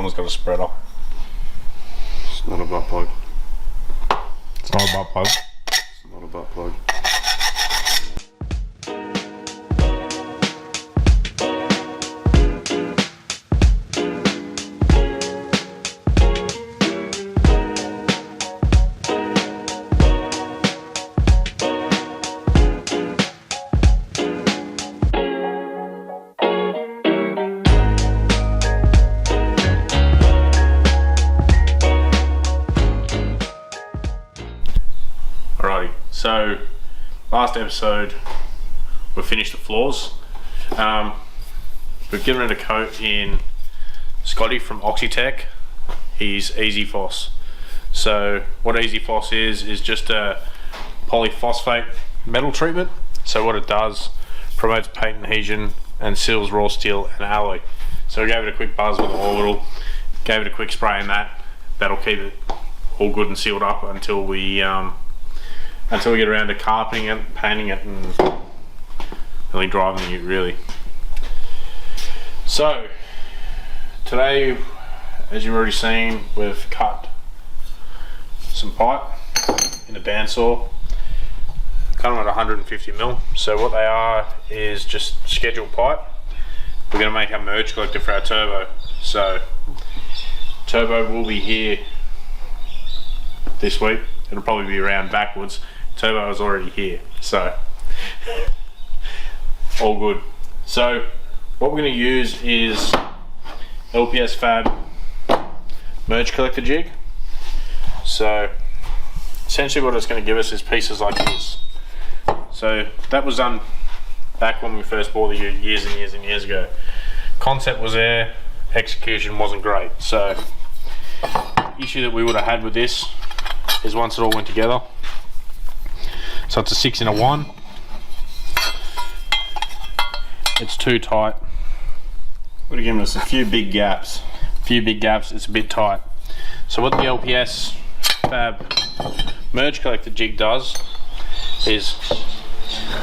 one's got a spreader. It's not a butt plug. It's not a butt plug. It's not a butt plug. Alrighty, so last episode we finished the floors. We've given it a coat in Scotty from Oxytech. He's Easy Foss. So what Easy Foss is just a polyphosphate metal treatment. So what it does, promotes paint adhesion and seals raw steel and alloy. So we gave it a quick buzz with the orbital, gave it a quick spray in that. That'll keep it all good and sealed up until we get around to carpeting it, painting it, and really driving it really. So today, as you've already seen, we've cut some pipe in a bandsaw, cut them at 150mm. So what they are is just scheduled pipe. We're going to make our merge collector for our turbo. So turbo will be here this week. It'll probably be around backwards. Turbo is already here, so all good. So what we're going to use is LPS Fab merge collector jig. So essentially what it's going to give us is pieces like this. So that was done back when we first bought the years and years and years ago. Concept was there, execution wasn't great. So the issue that we would have had with this is once it all went together. So it's a 6 in a 1. It's too tight. Would have given us a few big gaps. It's a bit tight. So what the LPS Fab merge collector jig does is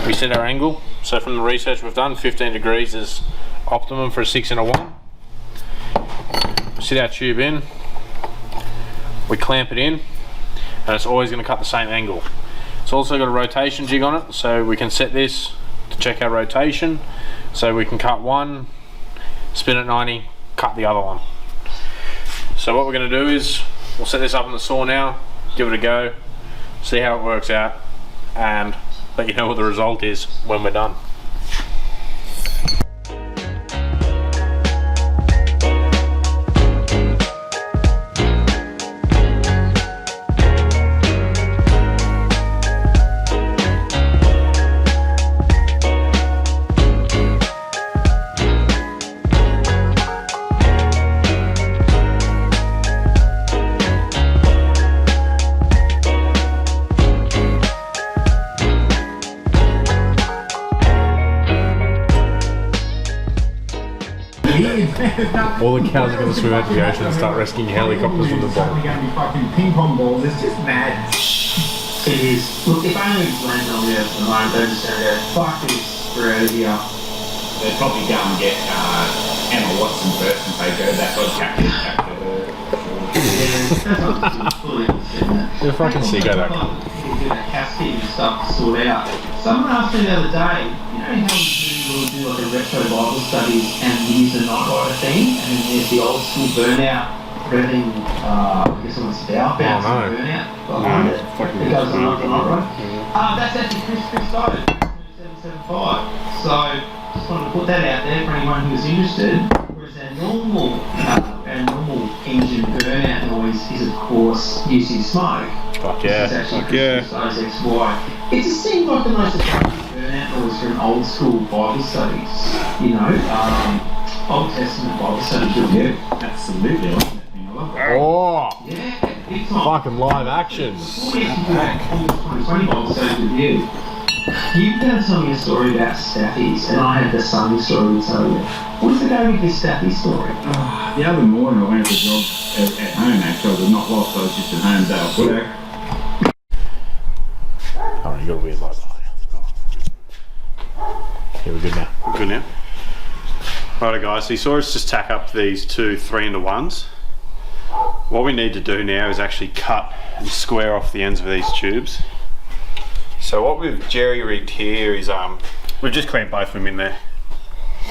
we set our angle. So from the research we've done, 15 degrees is optimum for a 6 in a 1. Sit our tube in, we clamp it in, and it's always going to cut the same angle. It's also got a rotation jig on it, so we can set this to check our rotation. So we can cut one, spin at 90, cut the other one. So what we're going to do is we'll set this up on the saw now, give it a go, see how it works out, and let you know what the result is when we're done. All the cows are going to swim out to the ocean and start rescuing helicopters from the bottom. It's going to be fucking ping pong balls. It's just mad. It is. Look, if only it's landed on the earth at the moment, they're just going to go, fuck this, we're out of here. They'd probably go and get Emma Watson first and take her. That's what capture her. You're fucking sicko, that cunt. Do that casting and stuff to sort out. Someone asked me the other day, you know how we'll do like a retro Bible studies and we use the Night Rider theme, and then there's the old school burnout running, I guess it was Bow Bounce and burnout behind it. It goes along the Night Rider. That's actually Chris started, 775. So just wanted to put that out there for anyone who's interested. Whereas our normal engine burnout noise is of course using smoke. Fuck yeah. Fuck yeah. XY. It just seemed like the most attractive burnout noise for an old school Bible studies. You know, Old Testament Bible studies. Yeah, absolutely. I like that thing. I love that. Oh! Yeah, big time. Fucking live action. 2020 Bible studies with you. You've been telling me a story about staffies, and I had the same story to tell you. What's the go with this staffy story? The other morning I went for a job at home actually, but not whilst I was just at home day off work. Oh, you got a weird light. Yeah, we're good now. Good now. Righto guys, so you saw us just tack up these two 3-into-1s. What we need to do now is actually cut and square off the ends of these tubes. So what we've jerry-rigged here is we've just clamped both of them in there.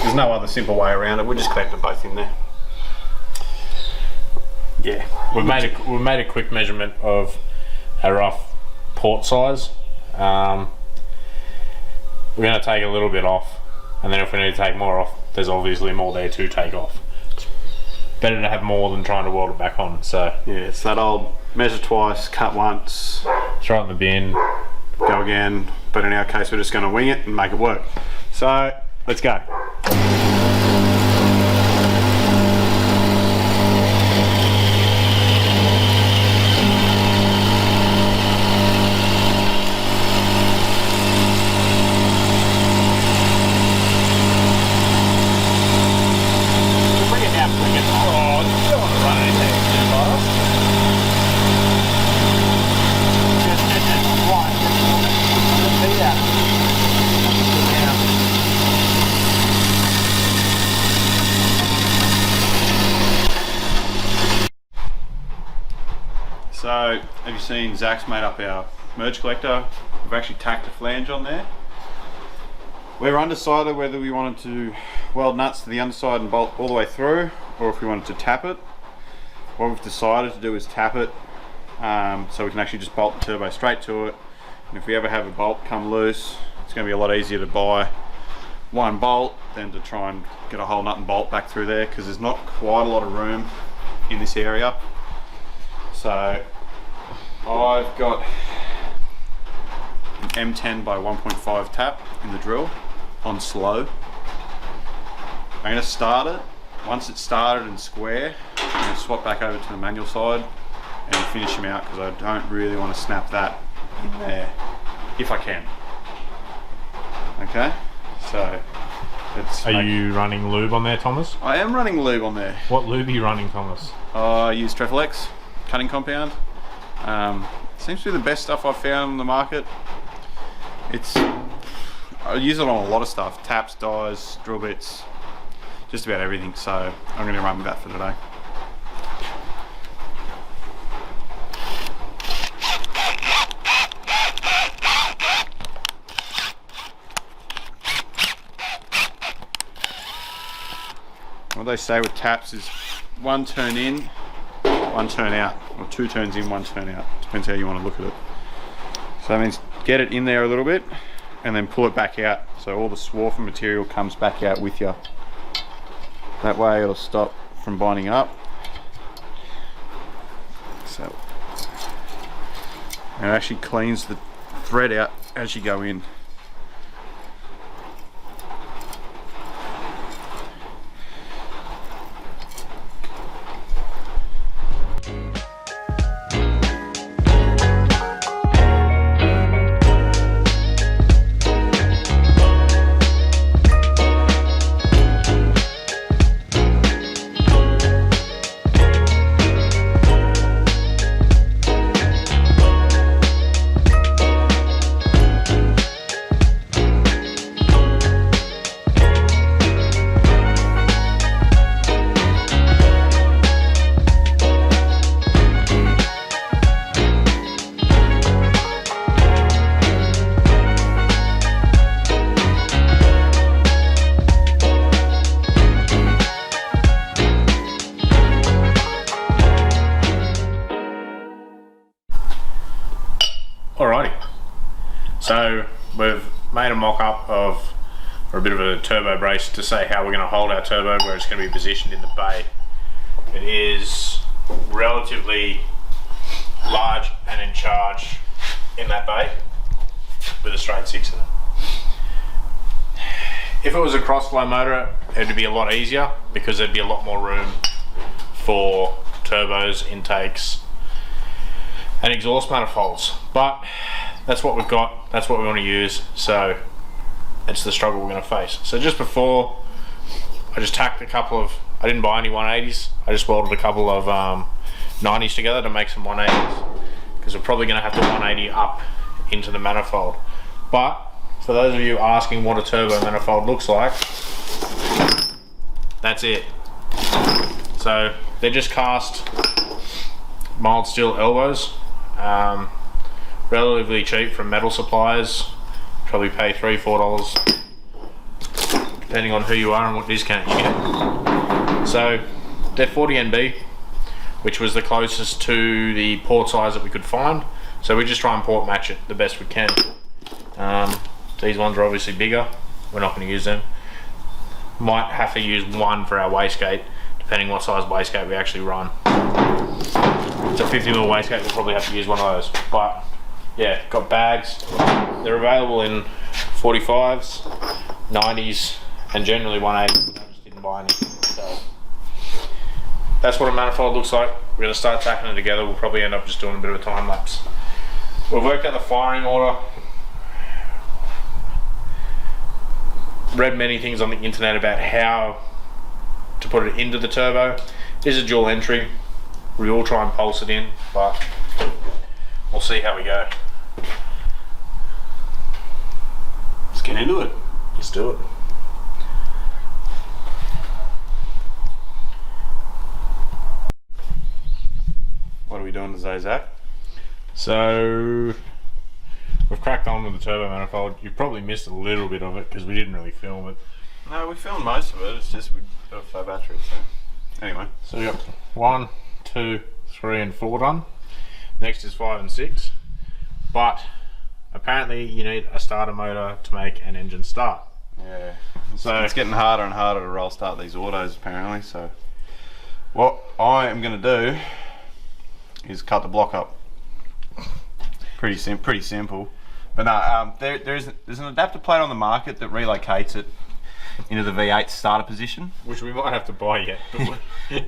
There's no other simple way around it, we'll just clamp them both in there. Yeah. We've made a quick measurement of a rough port size. We're going to take a little bit off, and then if we need to take more off, there's obviously more there to take off. It's better to have more than trying to weld it back on. So yeah, it's that old measure twice, cut once, throw it in the bin, go again, but in our case we're just going to wing it and make it work. So let's go. So, have you seen Zach's made up our merge collector? We've actually tacked a flange on there. We're undecided whether we wanted to weld nuts to the underside and bolt all the way through, or if we wanted to tap it. What we've decided to do is tap it, so we can actually just bolt the turbo straight to it. And if we ever have a bolt come loose, it's going to be a lot easier to buy one bolt than to try and get a whole nut and bolt back through there, because there's not quite a lot of room in this area. So I've got an M10 by 1.5 tap in the drill on slow. I'm going to start it. Once it's started and square, I'm going to swap back over to the manual side and finish him out, because I don't really want to snap that in there if I can. Okay, so it's. Are you running lube on there, Thomas? I am running lube on there. What lube are you running, Thomas? I use Trefoil X cutting compound. Seems to be the best stuff I've found on the market. I use it on a lot of stuff, taps, dies, drill bits, just about everything, so I'm going to run with that for today. What they say with taps is one turn in, one turn out, or two turns in, one turn out. Depends how you want to look at it. So that means get it in there a little bit and then pull it back out, so all the swarf and material comes back out with you. That way it'll stop from binding up. So and it actually cleans the thread out as you go in. Alrighty, so we've made a mock-up of, or a bit of a turbo brace to say how we're going to hold our turbo, where it's going to be positioned in the bay. It is relatively large and in charge in that bay with a straight 6 in it. If it was a cross-flow motor, it would be a lot easier because there'd be a lot more room for turbos, intakes, and exhaust manifolds, but that's what we've got, that's what we want to use, so it's the struggle we're going to face. So just before, I just tacked a couple of, I didn't buy any 180s, I just welded a couple of 90s together to make some 180s, because we're probably going to have to 180 up into the manifold. But for those of you asking what a turbo manifold looks like, that's it. So they're just cast mild steel elbows, relatively cheap from metal suppliers. Probably pay $3-4 depending on who you are and what discount you get. So they're 40 NB, which was the closest to the port size that we could find. So we just try and port match it the best we can. These ones are obviously bigger. We're not going to use them. Might have to use one for our wastegate, depending what size wastegate we actually run. It's a 50mm wastegate, we'll probably have to use one of those. But yeah, got bags. They're available in 45s, 90s, and generally 180s. I just didn't buy any. So that's what a manifold looks like. We're going to start tacking it together. We'll probably end up just doing a bit of a time lapse. We've worked out the firing order. Read many things on the internet about how to put it into the turbo. This is dual entry. We will try and pulse it in, but we'll see how we go. Let's get into it. Let's do it. What are we doing today, Zach? So we've cracked on with the turbo manifold. You probably missed a little bit of it because we didn't really film it. No, we filmed most of it. It's just we got a flat battery. So anyway, So we got 1, 2, 3, and 4 done. Next is 5 and 6. But apparently you need a starter motor to make an engine start. yeah. So It's getting harder and harder to roll start these autos apparently. So what I am going to do is cut the block up. Pretty simple. But no, there's an adapter plate on the market that relocates it into the V8 starter position, which we might have to buy yet.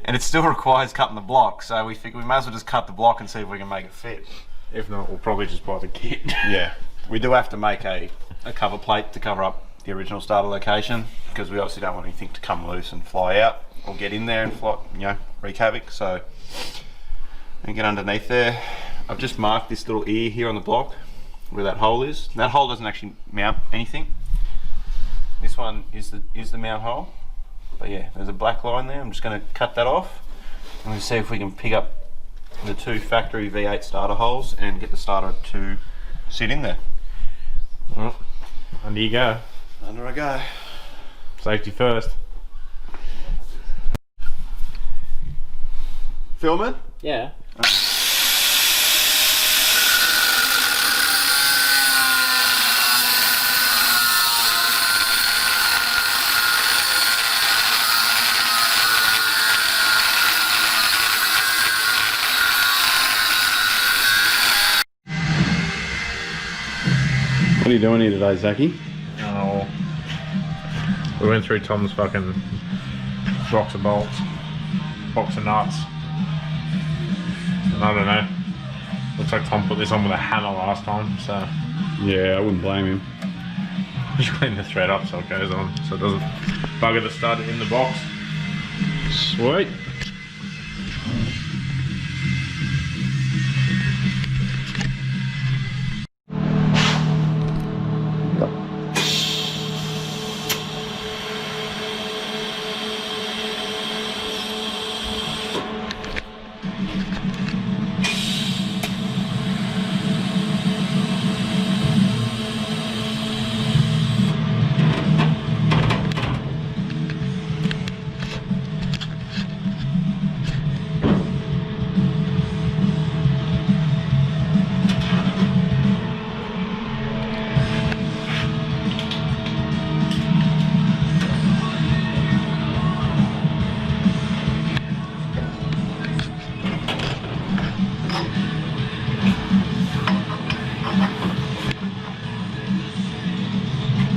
and it still requires cutting the block. So we figure we may as well just cut the block and see if we can make it fit. If not, we'll probably just buy the kit. Yeah, we do have to make a cover plate to cover up the original starter location because we obviously don't want anything to come loose and fly out or get in there and fly, wreak havoc. So and get underneath there. I've just marked this little ear here on the block where that hole is. That hole doesn't actually mount anything. This one is the mount hole. But yeah, there's a black line there. I'm just going to cut that off. I'm going to see if we can pick up the 2 factory V8 starter holes and get the starter to sit in there. Well, under you go. Under I go. Safety first. Film it? Yeah. What are you doing here today, Zachy? Oh. We went through Tom's fucking box of bolts, box of nuts. And I don't know. Looks like Tom put this on with a hammer last time, so. Yeah, I wouldn't blame him. Just clean the thread up so it goes on, so it doesn't bugger the stud in the box. Sweet.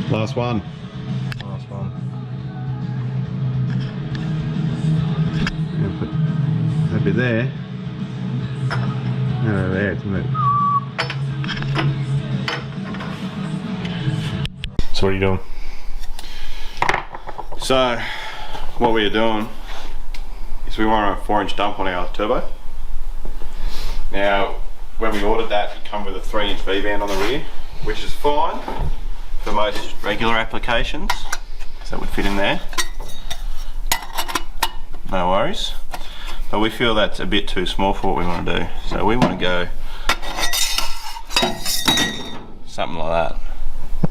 Last one. Last one. Yeah, put that bit there. No, there, it's moved. So what are you doing? So, what we are doing is we want a 4-inch dump on our turbo. Now, when we ordered that, it come with a 3-inch V-band on the rear, which is fine for most regular applications, so that would fit in there. no worries. But we feel that's a bit too small for what we want to do. So we want to go something like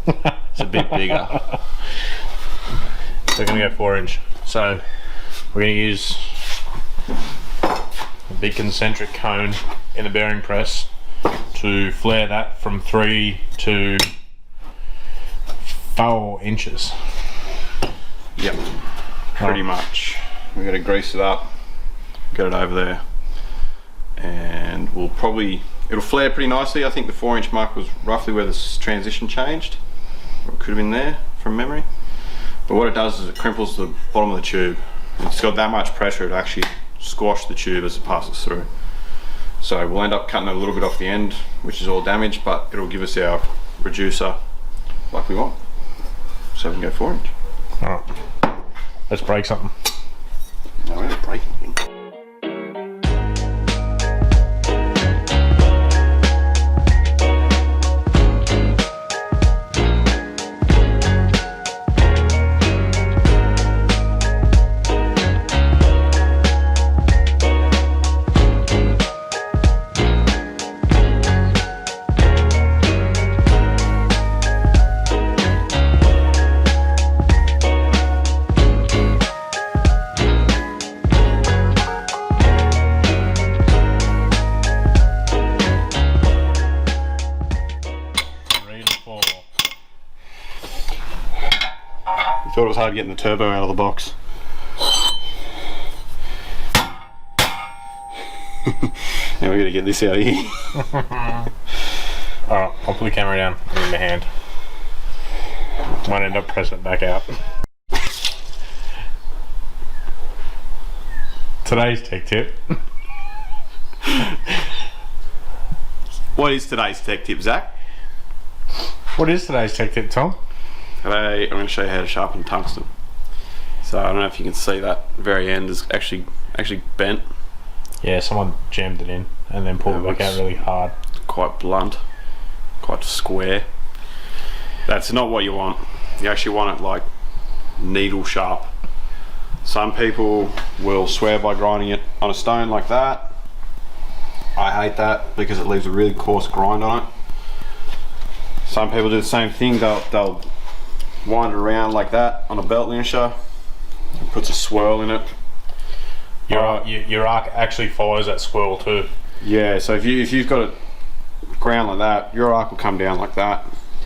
that. It's a bit bigger. We're going to go 4-inch. So we're going to use a big concentric cone in the bearing press to flare that from 3 to 4 inches. Yep, pretty much. We're going to grease it up, get it over there, and it'll flare pretty nicely. I think the 4-inch mark was roughly where this transition changed, or it could have been there from memory. But what it does is it crimples the bottom of the tube. It's got that much pressure to actually squash the tube as it passes through. So we'll end up cutting a little bit off the end, which is all damaged, but it'll give us our reducer like we want. So we can go 4-inch. Alright, let's break something. No, we're not breaking anything. Thought it was hard getting the turbo out of the box. Now we gotta get this out of here. Alright, I'll put the camera down in my hand. Might end up pressing it back out. Today's tech tip. What is today's tech tip, Zach? What is today's tech tip, Tom? Today I'm going to show you how to sharpen tungsten. So I don't know if you can see that very end is actually bent. Yeah, someone jammed it in and then pulled it back out really hard. Quite blunt, quite square. That's not what you want. You actually want it like needle sharp. Some people will swear by grinding it on a stone like that. I hate that because it leaves a really coarse grind on it. Some people do the same thing. They'll wind it around like that on a belt linisher. It puts a swirl in it. Your arc actually follows that swirl too. Yeah, so if you've got it ground like that, your arc will come down like that,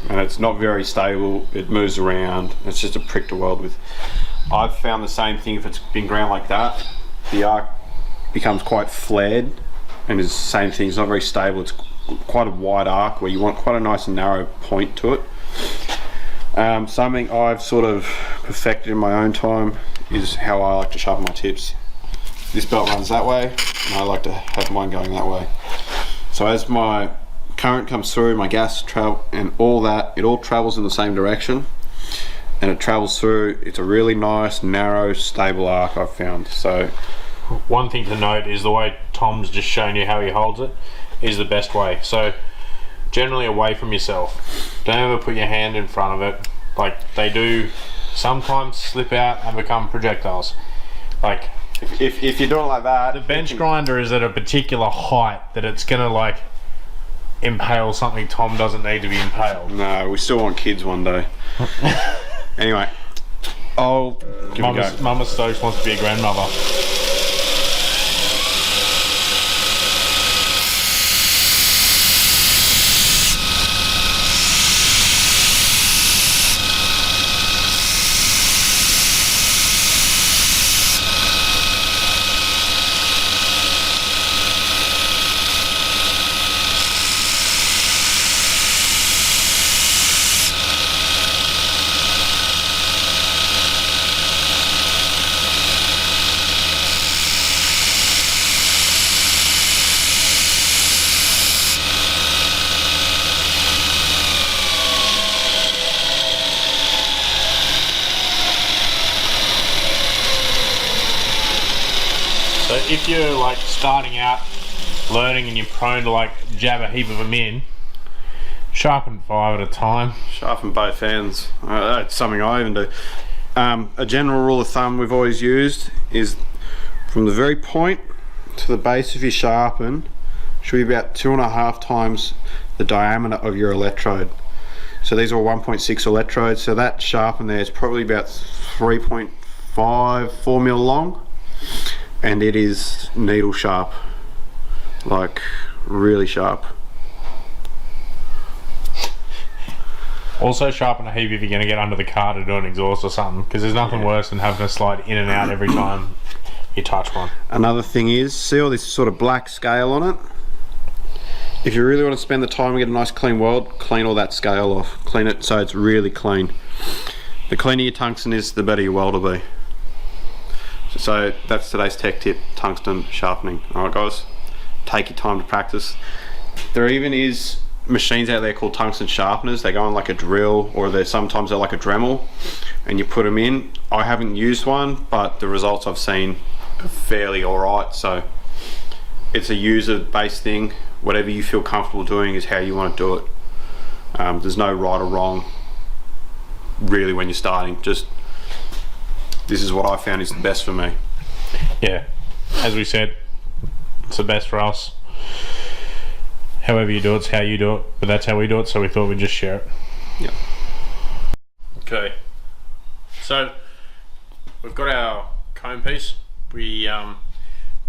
and it's not very stable. It moves around. It's just a prick to weld with. I've found the same thing if it's been ground like that. The arc becomes quite flared, and it's the same thing. It's not very stable. It's quite a wide arc where you want quite a nice and narrow point to it. Something I've sort of perfected in my own time is how I like to sharpen my tips. This belt runs that way, and I like to have mine going that way. So as my current comes through, my gas travel and all that, it all travels in the same direction, and it travels through. It's a really nice, narrow, stable arc I've found. So one thing to note is the way Tom's just shown you how he holds it is the best way. So generally away from yourself. Don't ever put your hand in front of it. Like they do sometimes slip out and become projectiles. Like if you're doing it like that, the bench grinder is at a particular height that it's gonna like impale something Tom doesn't need to be impaled. No, we still want kids one day. Anyway, I'll give it a go. Mama Stokes wants to be a grandmother. So if you're like starting out learning and you're prone to like jab a heap of them in, sharpen 5 at a time. Sharpen both ends. That's something I even do. A general rule of thumb we've always used is from the very point to the base of your sharpen should be about 2.5 times the diameter of your electrode. So these are 1.6 electrodes, so that sharpen there is probably about 3.5, 4 mil long, and it is needle sharp, like really sharp. Also sharpen a heap if you're going to get under the car to do an exhaust or something, because there's nothing worse than having to slide in and out every time you touch one. Another thing is, see all this sort of black scale on it? If you really want to spend the time and get a nice clean weld, clean all that scale off. Clean it so it's really clean. The cleaner your tungsten is, the better your weld will be. So that's today's tech tip, tungsten sharpening. Alright guys, take your time to practice. There even is machines out there called tungsten sharpeners. They go on like a drill, or sometimes they're like a Dremel, and you put them in. I haven't used one, but the results I've seen are fairly alright. So it's a user based thing. Whatever you feel comfortable doing is how you want to do it. There's no right or wrong really when you're starting. Just this is what I found is the best for me. Yeah, as we said, it's the best for us. However you do it's how you do it, but that's how we do it, so we thought we'd just share it. Yeah. Okay, so we've got our cone piece. We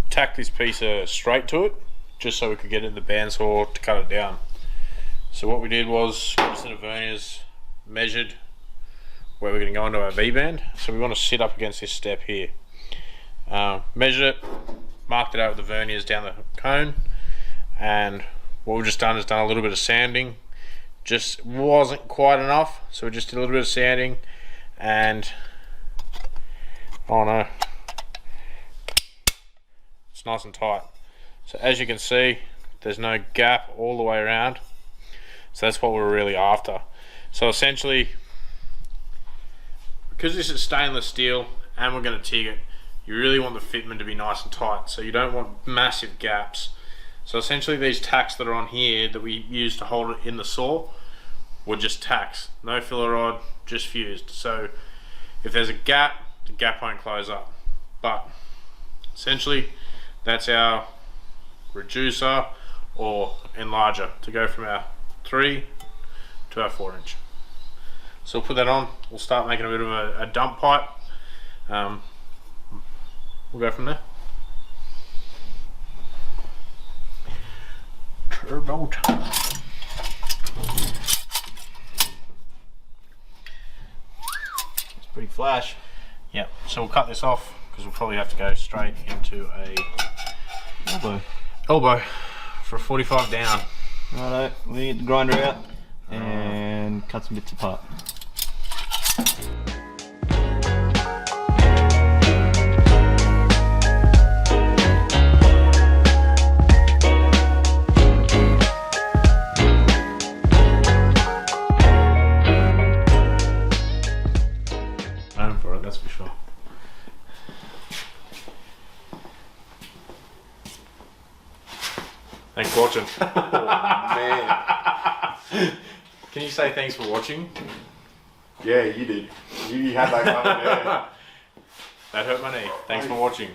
tacked this piece straight to it, just so we could get it in the bandsaw to cut it down. So what we did was, got a set of verniers, measured where we're going to go into our V-band. So we want to sit up against this step here. Measured it, marked it out with the verniers down the cone, and what we've just done is done a little bit of sanding. Just wasn't quite enough, so we just did a little bit of sanding, and oh no, it's nice and tight. So as you can see, there's no gap all the way around, so that's what we're really after. So essentially, because this is stainless steel and we're going to TIG it, you really want the fitment to be nice and tight, so you don't want massive gaps. So essentially these tacks that are on here that we use to hold it in the saw were just tacks, no filler rod, just fused. So if there's a gap, the gap won't close up. But essentially that's our reducer or enlarger to go from our 3 to our 4 inch. So we'll put that on, we'll start making a bit of a dump pipe. We'll go from there. Turbo time. It's pretty flash. Yep, so we'll cut this off because we'll probably have to go straight into a elbow for a 45 down. Righto, we get the grinder out and cut some bits apart. For it, that's for sure. Thanks for watching. Oh man. Can you say thanks for watching? Yeah, you did. You had that kind of That hurt my knee. Thanks for watching.